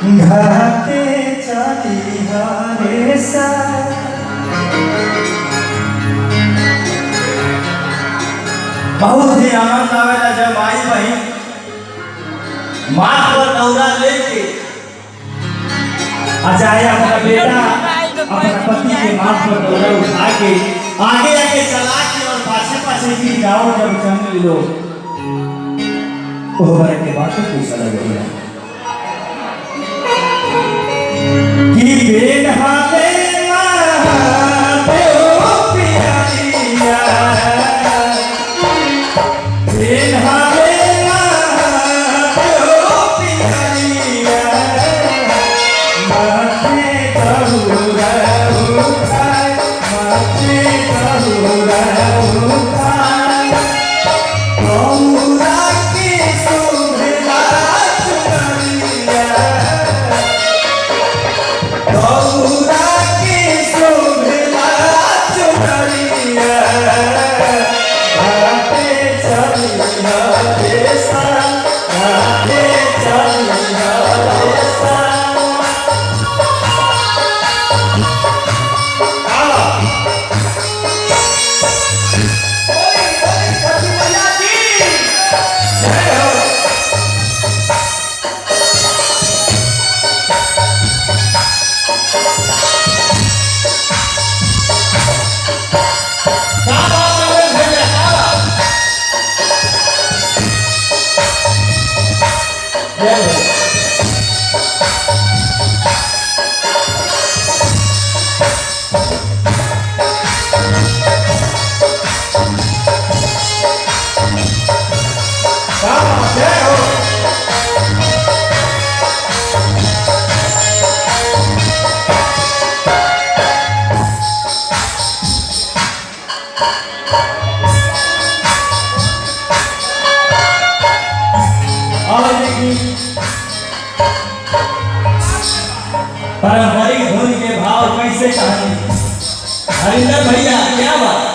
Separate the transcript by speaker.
Speaker 1: घाटे चली हरे सा बहुत ही आनंद आवेला जब माई बहन माथ पर दौरा लेके चाहे अपना बेटा अपना पति के माथ पर दौरा उठा के आगे आगे चला के और पाछे पाछे की गाँव जब चलने लोग वो के बात तो कैसा लगेगा कि बेन हाथे पारंपरिक धुन के भाव कैसे कहानी हरिंदर भैया क्या बात।